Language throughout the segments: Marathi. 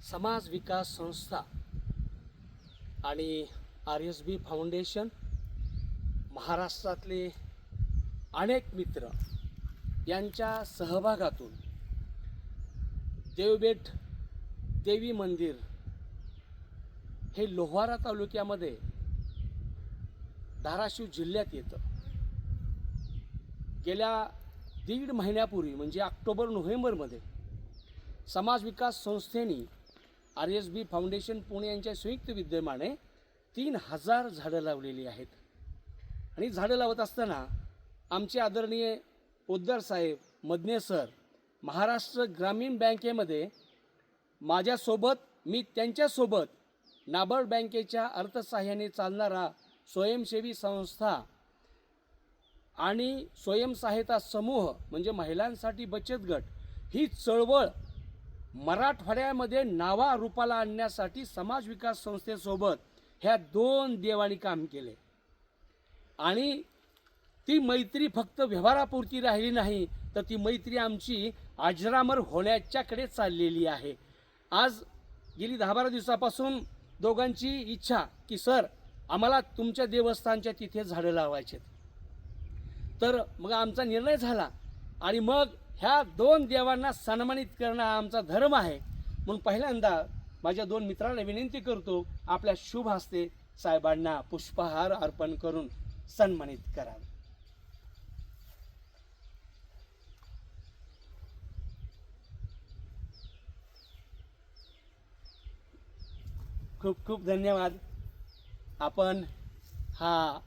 समाज विकास संस्था आणि RSB फाउंडेशन, महाराष्ट्रातले अनेक मित्र यांच्या सहभागातून देवबेट देवी मंदिर हे लोहारा तालुक्यामध्ये धाराशिव जिल्ह्यात येतं. गेल्या 1.5 महिन्यापूर्वी म्हणजे ऑक्टोबर-नोव्हेंबरमध्ये समाज विकास संस्थेने RSB फाउंडेशन पुणे यांच्या संयुक्त विद्यमाने 3000 झाडं लावलेली आहेत. आणि झाडं लावत असताना आमचे आदरणीय पोद्दार साहेब, मदने सर, महाराष्ट्र ग्रामीण बँकेमध्ये माझ्यासोबत, मी त्यांच्यासोबत नाबार्ड बँकेच्या अर्थसहाय्याने चालणारा स्वयंसेवी संस्था आणि स्वयंसहायता समूह म्हणजे महिलांसाठी बचत गट ही चळवळ मराठवाड्यामध्ये नावारूपाला आणण्यासाठी समाज विकास संस्थेसोबत ह्या 2 देवांनी काम केले. आणि ती मैत्री फक्त व्यवहारापुरती राहिली नाही, तर ती मैत्री आमची अजरामर होण्याच्याकडे चाललेली आहे. आज गेली 10-12 दिवसापासून दोघांची इच्छा की सर आम्हाला तुमच्या देवस्थानच्या तिथे झाडं लावायचे. तर मग आमचा निर्णय झाला आणि मग ह्या 2 देवांना सन्मानित करणं आमचा धर्म आहे. म्हणून पहिल्यांदा माझ्या 2 मित्रांना विनंती करतो, आपल्या शुभ हस्ते साहेबांना पुष्पहार अर्पण करून सन्मानित करावे. खूप खूप धन्यवाद. आपण हा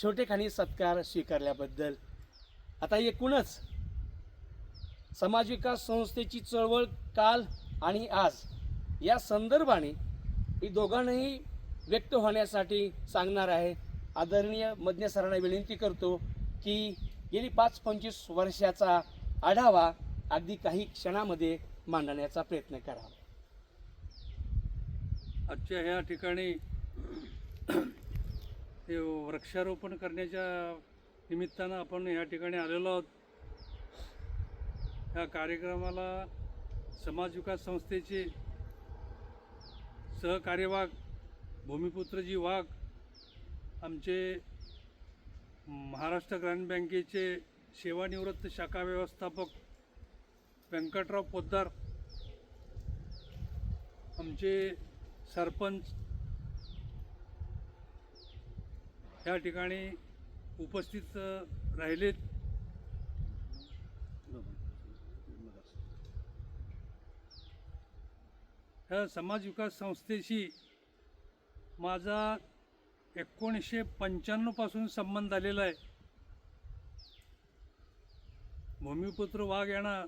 छोटेखानी सत्कार स्वीकारल्याबद्दल. आता एकूणच समाज विकास संस्थेची चळवळ काल आणि आज या संदर्भाने मी दोघांनाही व्यक्त होण्यासाठी सांगणार आहे. आदरणीय मदने सरांना विनंती करतो की गेली 5-25 वर्षाचा आढावा अगदी काही क्षणामध्ये मांडण्याचा प्रयत्न करावा. आजच्या ह्या ठिकाणी हे वृक्षारोपण करण्याच्या निमित्तानं आपण या ठिकाणी आलेलो आहोत. ह्या कार्यक्रमाला समाज विकास संस्थेचे सहकार्यवाह भूमिपुत्रजी वाघ, आमचे महाराष्ट्र ग्रामीण बँकेचे सेवानिवृत्त शाखा व्यवस्थापक व्यंकटराव पोद्दार, आमचे सरपंच या ठिकाणी उपस्थित राहिलेत. ह्या समाज विकास संस्थेशी माझा 1995 पासून संबंध आलेला आहे. भूमिपुत्र वाघ यांना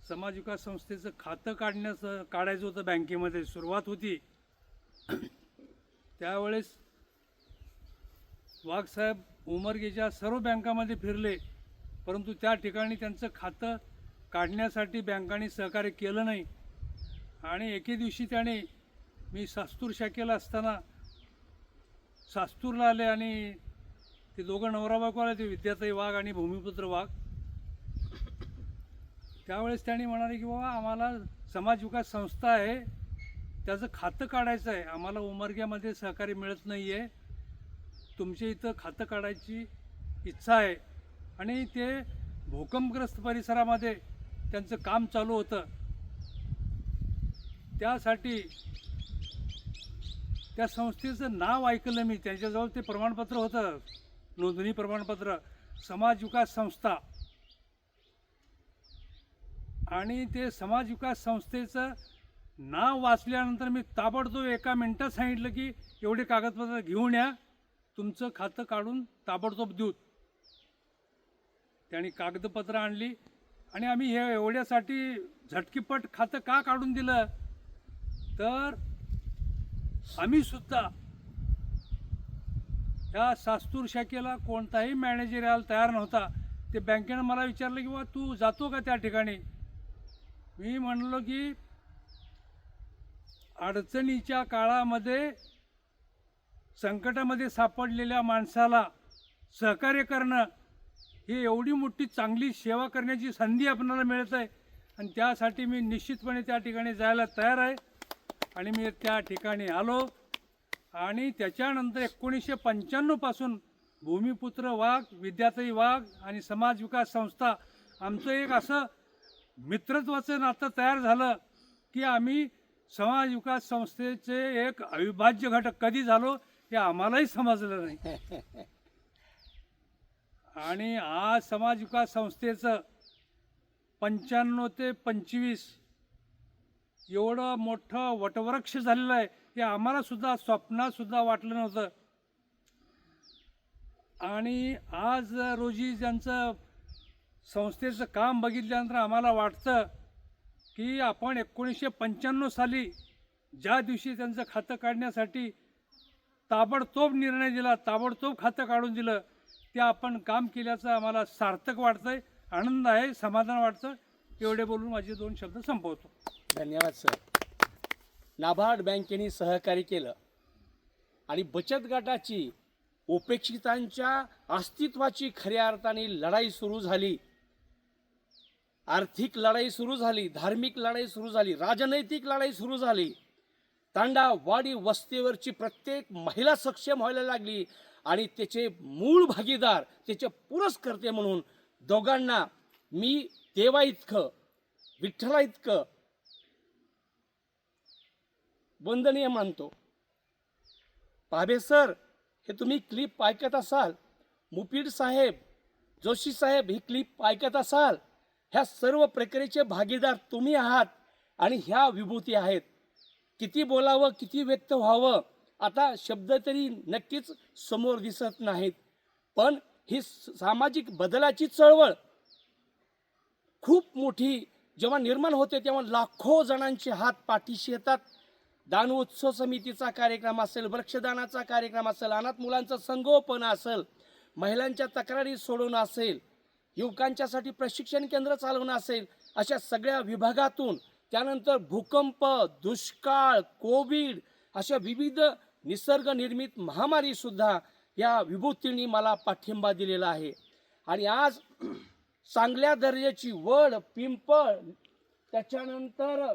समाज विकास संस्थेचं खातं काढायचं होतं. बँकेमध्ये सुरुवात होती त्यावेळेस वाघसाहेब उमरगेच्या सर्व बँकामध्ये फिरले, परंतु त्या ठिकाणी त्यांचं खातं काढण्यासाठी बँकांनी सहकार्य केलं नाही. आणि एके दिवशी त्याने, मी सास्तूर शाखेला असताना सास्तूरला आले आणि ते दोघं नवरा बायको आले, ते विद्याताई वाघ आणि भूमिपुत्र वाघ. त्यावेळेस त्यांनी म्हणाले की बाबा आम्हाला समाज विकास संस्था आहे, त्याचं खातं काढायचं आहे, आम्हाला उमरग्यामध्ये सहकार्य मिळत नाही आहे, तुमच्या इथं खातं काढायची इच्छा आहे. आणि ते भूकंपग्रस्त परिसरामध्ये त्यांचं काम चालू होतं. त्यासाठी त्या संस्थेचं नाव ऐकलं मी, त्यांच्याजवळ ते प्रमाणपत्र होतं, नोंदणी प्रमाणपत्र, समाज विकास संस्था. आणि ते समाज विकास संस्थेचं नाव वाचल्यानंतर मी ताबडतोब एका मिनिटात सांगितलं की एवढे कागदपत्र घेऊन या, तुमचं खातं काढून ताबडतोब देऊ. त्यांनी कागदपत्र आणली आणि आम्ही हे एवढ्यासाठी झटकीपट खातं का काढून दिलं, तर आम्ही सुद्धा ह्या सास्तूर शाखेला कोणताही मॅनेजर यायला तयार नव्हता. ते बँकेनं मला विचारलं की बाबा तू जातो का त्या ठिकाणी. मी म्हणलो की अडचणीच्या काळामध्ये संकटामध्ये सापडलेल्या माणसाला सहकार्य करणं ही एवढी मोठी चांगली सेवा करण्याची संधी आपल्याला मिळत आहे आणि त्यासाठी मी निश्चितपणे त्या ठिकाणी जायला तयार आहे. आणि मी त्या ठिकाणी आलो आणि त्याच्यानंतर 1995 पासून भूमिपुत्र वाघ, विद्याताई वाघ आणि समाज विकास संस्था आमचं एक असं मित्रत्वाचं नातं तयार झालं की आम्ही समाज विकास संस्थेचे एक अविभाज्य घटक कधी झालो हे आम्हालाही समजलं नाही. आणि आज समाज विकास संस्थेचं 95 ते 25 एवढं मोठं वटवृक्ष झालेलं आहे हे आम्हाला सुद्धा स्वप्नात सुद्धा वाटलं नव्हतं. आणि आज रोजी ज्यांचं संस्थेचं काम बघितल्यानंतर आम्हाला वाटतं की आपण 1995 साली ज्या दिवशी त्यांचं खातं काढण्यासाठी ताबडतोब निर्णय दिला, ताबडतोब खातं काढून दिलं, ते आपण काम केल्याचं आम्हाला सार्थक वाटतंय, आनंद आहे, समाधान वाटतं. एवढे बोलून माझे 2 शब्द संपवतो. धन्यवाद सर. नाबार्ड बँकेने सहकार्य केलं आणि बचत गटाची उपेक्षितांच्या अस्तित्वाची खऱ्या अर्थाने लढाई सुरू झाली. आर्थिक लढाई सुरू झाली, धार्मिक लढाई सुरू झाली, राजनैतिक लढाई सुरू झाली. तांडा वाडी वस्तीवरची प्रत्येक महिला सक्षम व्हायला लागली आणि त्याचे मूळ भागीदार, त्याचे पुरस्कर्ते म्हणून दोघांना मी देवा इतकं, विठ्ठला इतकं वंदनीय मानतो. पाभे सर, हे तुम्ही क्लिप ऐकत असाल, मुपीड साहेब, जोशी साहेब ही क्लिप ऐकत असाल, ह्या सर्व प्रक्रियेचे भागीदार तुम्ही आहात आणि ह्या विभूती आहेत. किती बोलावं, किती व्यक्त व्हावं, आता शब्द तरी नक्कीच समोर दिसत नाहीत. पण ही सामाजिक बदलाची चळवळ खूप मोठी जेव्हा निर्माण होते तेव्हा लाखो जणांचे हात पाठीशी येतात. दान उत्सव समितीचा कार्यक्रम असेल, वृक्षदानाचा कार्यक्रम असेल, अनाथ मुलांचं संगोपन असेल, महिलांच्या तक्रारी सोडवणं असेल, युवकांच्यासाठी प्रशिक्षण केंद्र चालवणं असेल, अशा सगळ्या विभागातून, त्यानंतर भूकंप, दुष्काळ, कोविड अशा विविध निसर्ग निर्मित महामारीसुद्धा या विभूतींनी मला पाठिंबा दिलेला आहे. आणि आज चांगल्या दर्जाची वड, पिंपळ, त्याच्यानंतर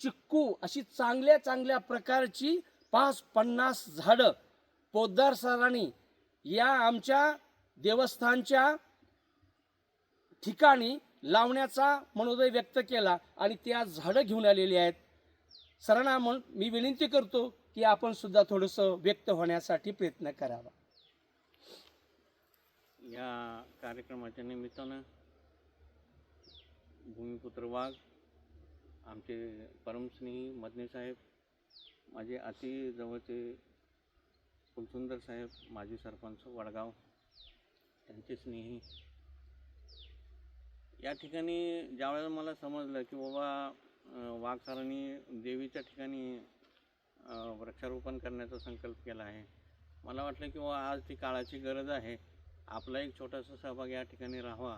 चिक्कू अशी चांगल्या चांगल्या प्रकारची 50 झाडं पोद्दार सरांनी या आमच्या देवस्थानच्या ठिकाणी लावण्याचा मनोदय व्यक्त केला आणि ते आज झाडं घेऊन आलेली आहेत. सरांना मी विनंती करतो की आपण सुद्धा थोडंसं व्यक्त होण्यासाठी प्रयत्न करावा. या कार्यक्रमाच्या निमित्तानं भूमिपुत्र वाघ, आमचे परमस्नेही मदने साहेब, माझे अति जवळचे फुलसुंदर साहेब, माजी सरपंच वडगाव, त्यांचे स्नेही, या ठिकाणी ज्यावेळेला मला समजलं की बाबा वाघ सरांनी देवीच्या ठिकाणी वृक्षारोपण करण्याचा संकल्प केला आहे, मला वाटलं की बाबा आज ती काळाची गरज आहे, आपला एक छोटासा सहभाग या ठिकाणी राहावा.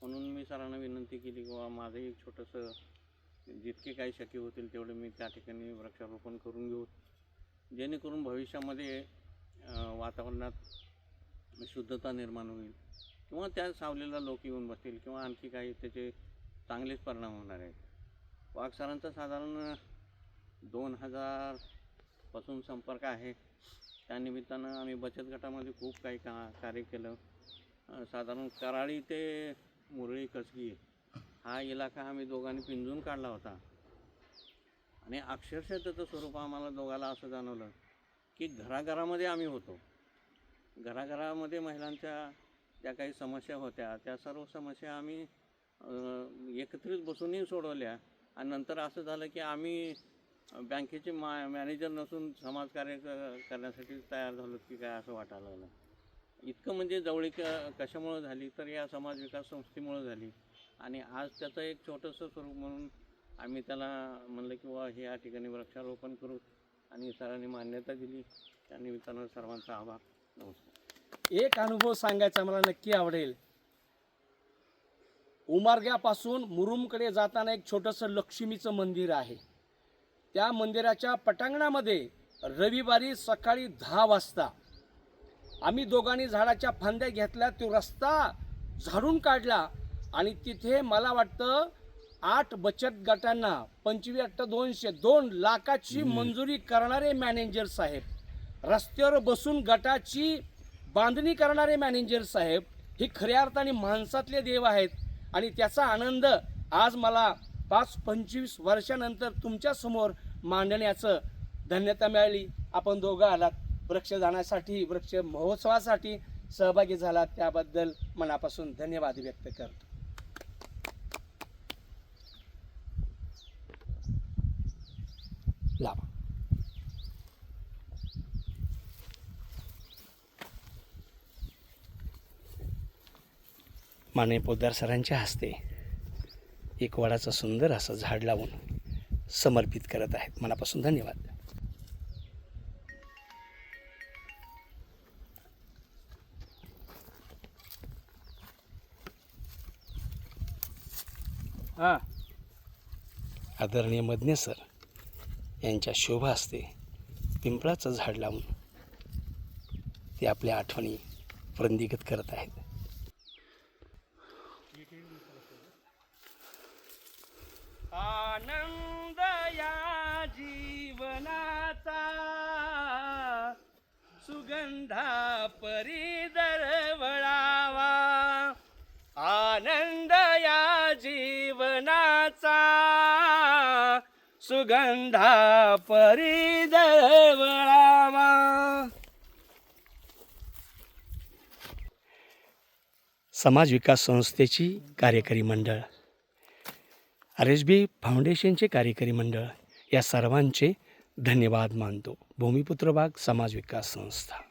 म्हणून मी सरांना विनंती केली की बाबा माझं एक छोटंसं जितके काही शक्य होतील तेवढं मी त्या ठिकाणी वृक्षारोपण करून घेऊ, जेणेकरून भविष्यामध्ये वातावरणात शुद्धता निर्माण होईल किंवा त्या सावलीला लोक येऊन बसतील किंवा आणखी काही त्याचे चांगलेच परिणाम होणार आहेत. वाघ सरांचा साधारण 2000 पासून संपर्क आहे. त्यानिमित्तानं आम्ही बचत गटामध्ये खूप काही कार्य केलं. साधारण कराळी ते मुरळी कसगी हा इलाका आम्ही दोघांनी पिंजून काढला होता आणि अक्षरशः त्याचं स्वरूप आम्हाला दोघाला असं जाणवलं की घराघरामध्ये आम्ही होतो. घराघरामध्ये महिलांच्या ज्या काही समस्या होत्या त्या सर्व समस्या आम्ही एकत्रित बसूनही सोडवल्या आणि नंतर असं झालं की आम्ही बँकेचे मॅनेजर नसून समाजकार्य करण्यासाठी तयार झालो की काय असं वाटायला लागलं. इतकं म्हणजे जवळीक कशामुळं झाली तर या समाज विकास संस्थेमुळं झाली आणि आज त्याचं एक छोटंसं स्वरूप म्हणून आम्ही त्याला म्हणलं की वा हे या ठिकाणी वृक्षारोपण करू आणि सरांनी मान्यता दिली. त्या निमित्तानं सर्वांचा आभार. नमस्कार. एक अनुभव सांगायचा मला नक्की आवडेल. उमारग्यापासून मुरुमकडे जाताना एक छोटंसं लक्ष्मीचं मंदिर आहे. त्या मंदिराच्या पटांगणामध्ये रविवारी सकाळी 10 वाजता आम्ही दोघांनी झाडाच्या फांद्या घेतल्या, तो रस्ता झाडून काढला आणि तिथे मला वाटतं 8 बचत गटांना 25,200 लाखाची मंजुरी करणारे मॅनेजर साहेब, रस्त्यावर बसून गटाची बांधणी करणारे मॅनेजर साहेब ही खऱ्या अर्थाने माणसातले देव आहेत. आणि त्याचा आनंद आज मला 25 वर्षानंतर तुमच्यासमोर मांडण्याचं धन्यता मिळाली. आपण दोघं आलात वृक्षदानासाठी, वृक्ष महोत्सवासाठी सहभागी झालात, त्याबद्दल मनापासून धन्यवाद व्यक्त करतो. लावा. माननीय पोद्दार सरांच्या हस्ते एक वडाचं सुंदर असं झाड लावून समर्पित करत आहेत. मनापासून धन्यवाद. हां आदरणीय मदने सर यांच्या शोभा हस्ते पिंपळाचं झाड लावून ते आपल्या आठवणी वृंदीगत करत आहेत. आनंद या जीवनाचा सुगंधा परी दरवळावा, आनंद या जीवनाचा सुगंधा परी दरवळावा. समाज विकास संस्थेची कार्यकारी मंडळ, RSB फाउंडेशनचे कार्यकारी मंडळ या सर्वांचे धन्यवाद मानतो. भूमिपुत्र बाग समाज विकास संस्था.